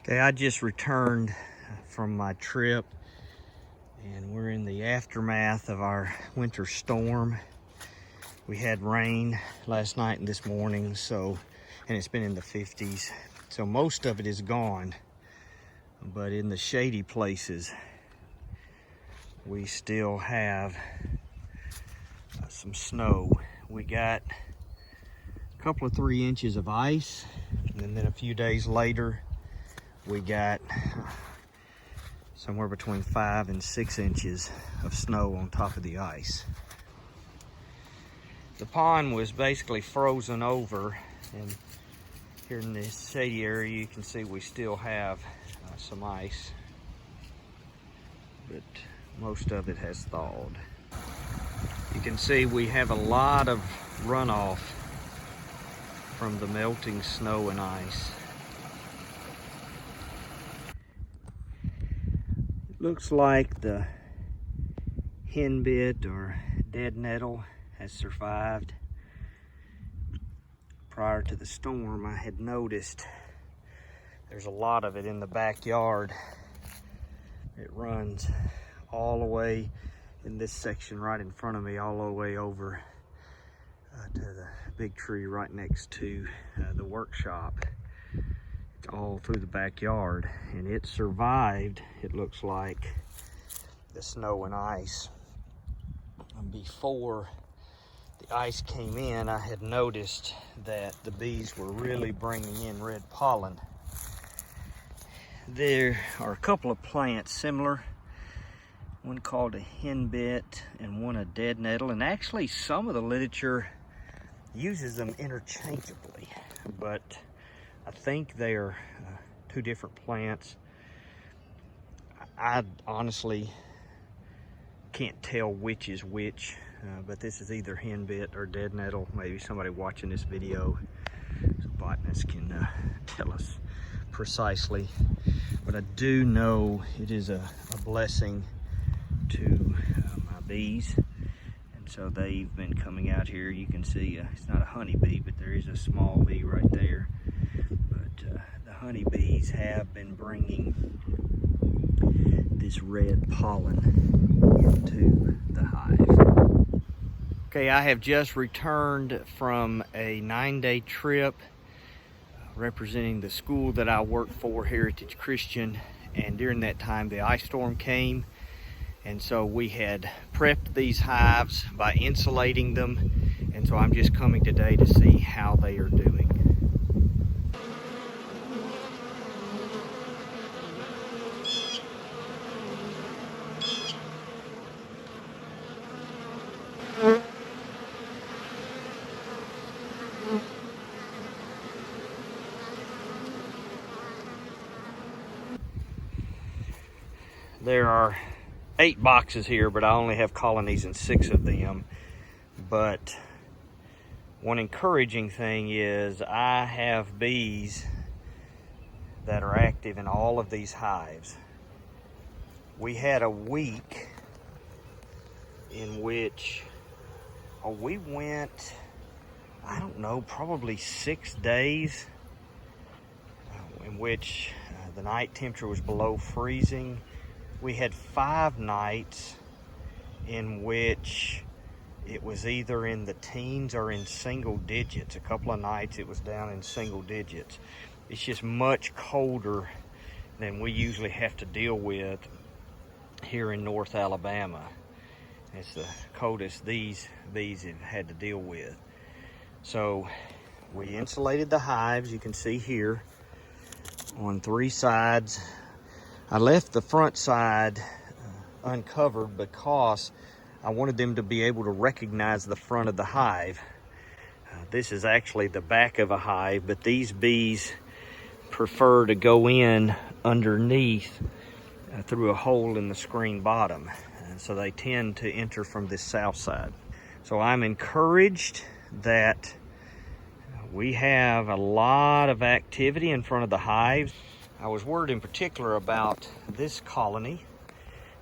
Okay, I just returned from my trip and we're in the aftermath of our winter storm. We had rain last night and this morning, and it's been in the 50s. So most of it is gone, but in the shady places, we still have some snow. We got a couple of 3 inches of ice, and then a few days later, we got somewhere between 5 and 6 inches of snow on top of the ice. The pond was basically frozen over, and here in this shady area you can see we still have some ice, but most of it has thawed. You can see we have a lot of runoff from the melting snow and ice. Looks like the henbit or dead nettle has survived. Prior to the storm, I had noticed there's a lot of it in the backyard. It runs all the way in this section right in front of me, all the way over to the big tree right next to the workshop. It's all through the backyard, and it survived, it looks like, the snow and ice. Before the ice came in, I had noticed that the bees were really bringing in red pollen. There are a couple of plants similar, one called a henbit and one a dead nettle, and actually some of the literature uses them interchangeably, but I think they are two different plants. I honestly can't tell which is which, but this is either henbit or dead nettle. Maybe somebody watching this video, some botanists, can tell us precisely. But I do know it is a blessing to my bees. And so they've been coming out here. You can see it's not a honeybee, but there is a small bee right there. But the honeybees have been bringing this red pollen into the hive. Okay, I have just returned from a 9-day trip representing the school that I work for, Heritage Christian, and during that time the ice storm came, and so we had prepped these hives by insulating them, and so I'm just coming today to see how they are doing. There are 8 boxes here, but I only have colonies in 6 of them. But one encouraging thing is I have bees that are active in all of these hives. We had a week in which we went, I don't know, probably 6 days in which the night temperature was below freezing. We had 5 nights in which it was either in the teens or in single digits. A couple of nights it was down in single digits. It's just much colder than we usually have to deal with here in North Alabama. It's the coldest these bees have had to deal with. So we insulated the hives, you can see here, on 3 sides. I left the front side uncovered because I wanted them to be able to recognize the front of the hive. This is actually the back of a hive, but these bees prefer to go in underneath through a hole in the screen bottom. And so they tend to enter from this south side. So I'm encouraged that we have a lot of activity in front of the hives. I was worried in particular about this colony.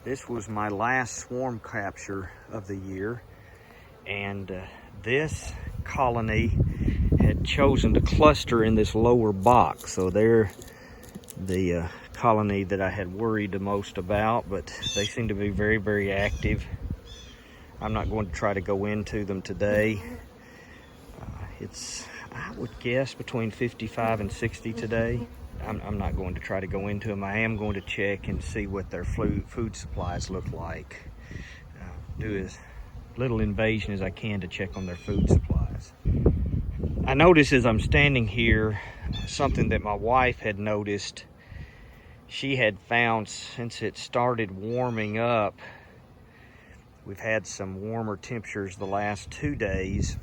This was my last swarm capture of the year, and this colony had chosen to cluster in this lower box. So they're the colony that I had worried the most about, but they seem to be very, very active. I'm not going to try to go into them today. It's, I would guess, between 55 and 60 today. I'm not going to try to go into them. I am going to check and see what their food supplies look like. Do as little invasion as I can to check on their food supplies. I notice as I'm standing here, something that my wife had noticed. She had found, since it started warming up, we've had some warmer temperatures the last 2 days,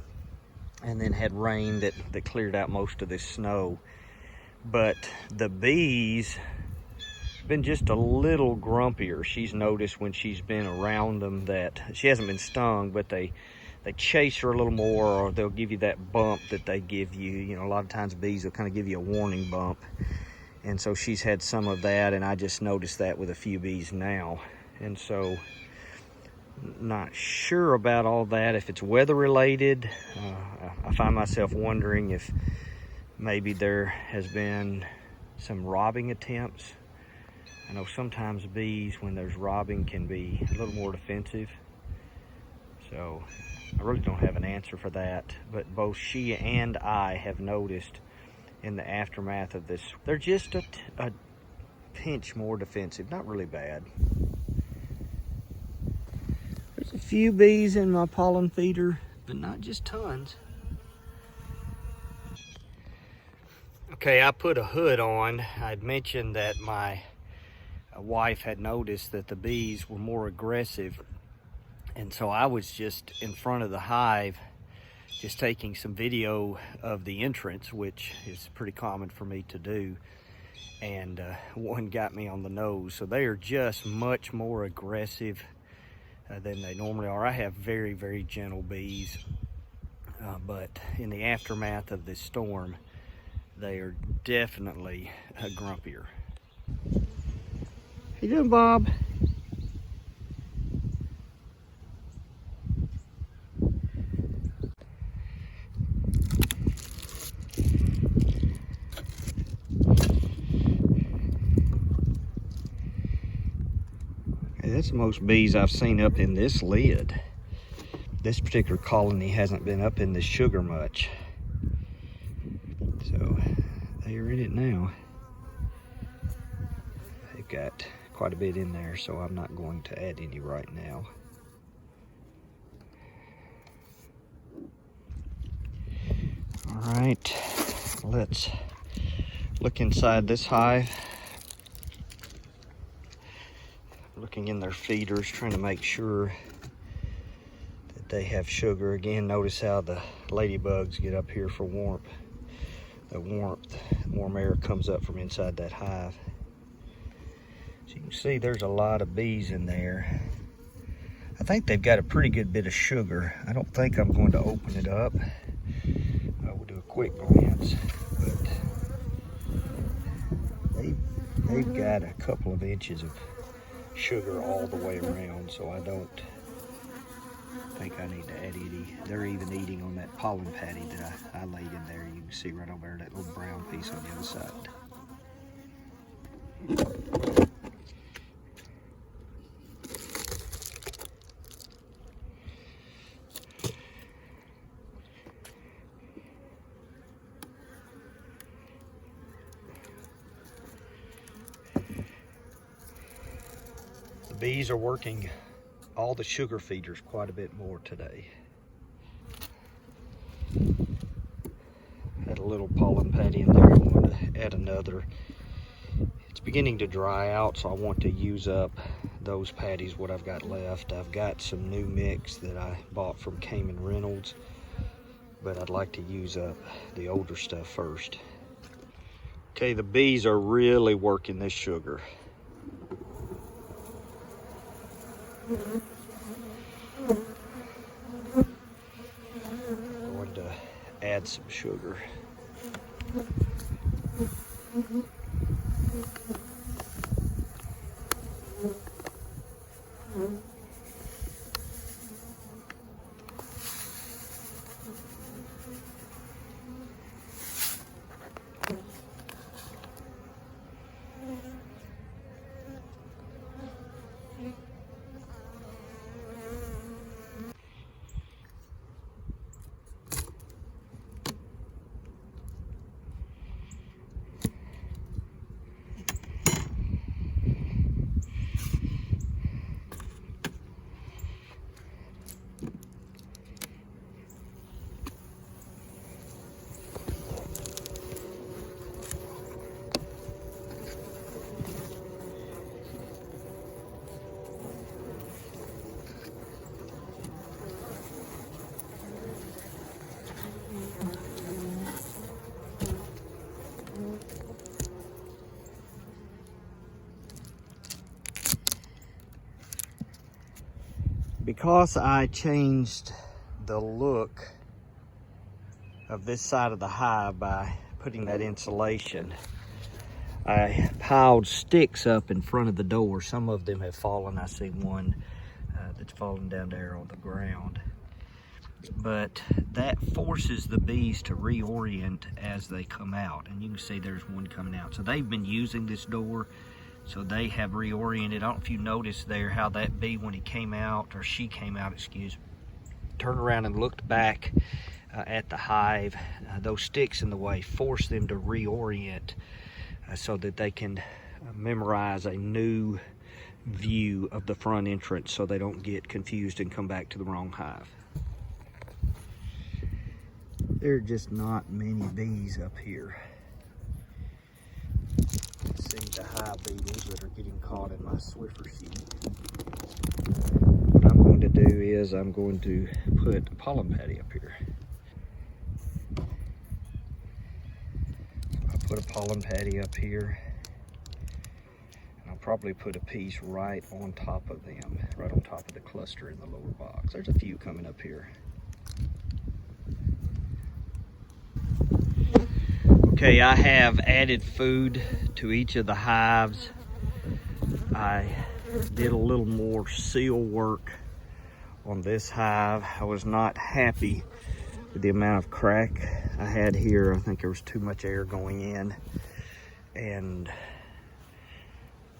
and then had rain that cleared out most of this snow. But the bees been just a little grumpier. She's noticed when she's been around them that she hasn't been stung, but they chase her a little more, or they'll give you that bump that they give you. You know, a lot of times bees will kind of give you a warning bump. And so she's had some of that, and I just noticed that with a few bees now. And so, not sure about all that, if it's weather related. I find myself wondering if maybe there has been some robbing attempts. I know sometimes bees, when there's robbing, can be a little more defensive. So I really don't have an answer for that, but both she and I have noticed in the aftermath of this, they're just a pinch more defensive. Not really bad. There's a few bees in my pollen feeder, but not just tons. Okay, I put a hood on. I'd mentioned that my wife had noticed that the bees were more aggressive, and so I was just in front of the hive just taking some video of the entrance, which is pretty common for me to do, and one got me on the nose. So they are just much more aggressive than they normally are. I have very, very gentle bees, but in the aftermath of this storm, they are definitely grumpier. How you doing, Bob? Hey, that's the most bees I've seen up in this lid. This particular colony hasn't been up in this sugar much. So they are in it now. They've got quite a bit in there, so I'm not going to add any right now. All right, let's look inside this hive. Looking in their feeders, trying to make sure that they have sugar. Again, notice how the ladybugs get up here for warmth. The warm air comes up from inside that hive. So you can see there's a lot of bees in there. I think they've got a pretty good bit of sugar. I don't think I'm going to open it up. We'll do a quick glance, but they've got a couple of inches of sugar all the way around, so I don't think I need to add any. They're even eating on that pollen patty that I laid in there. You can see right over there, that little brown piece on the other side. The bees are working all the sugar feeders quite a bit more today. Had a little pollen patty in there. I want to add another. It's beginning to dry out, so I want to use up those patties, what I've got left. I've got some new mix that I bought from Cayman Reynolds, but I'd like to use up the older stuff first. Okay, the bees are really working this sugar. Going to add some sugar. because I changed the look of this side of the hive by putting that insulation, I piled sticks up in front of the door. Some of them have fallen. I see one that's fallen down there on the ground. But that forces the bees to reorient as they come out. And you can see there's one coming out. So they've been using this door, so they have reoriented. I don't know if you noticed there how that bee, when he came out, or she came out, excuse me, turned around and looked back at the hive. Those sticks in the way force them to reorient so that they can memorize a new view of the front entrance so they don't get confused and come back to the wrong hive. There are just not many bees up here. See the hive beetles that are getting caught in my Swiffer sheet. What I'm going to do is I'm going to put a pollen patty up here. I'll put a pollen patty up here. And I'll probably put a piece right on top of them, right on top of the cluster in the lower box. There's a few coming up here. Okay, I have added food to each of the hives. I did a little more seal work on this hive. I was not happy with the amount of crack I had here. I think there was too much air going in. And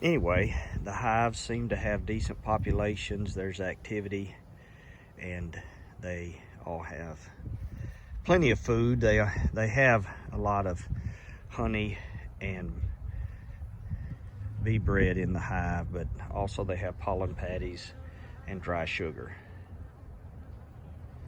anyway, the hives seem to have decent populations. There's activity, and they all have plenty of food. They have a lot of honey and bee bread in the hive, but also they have pollen patties and dry sugar.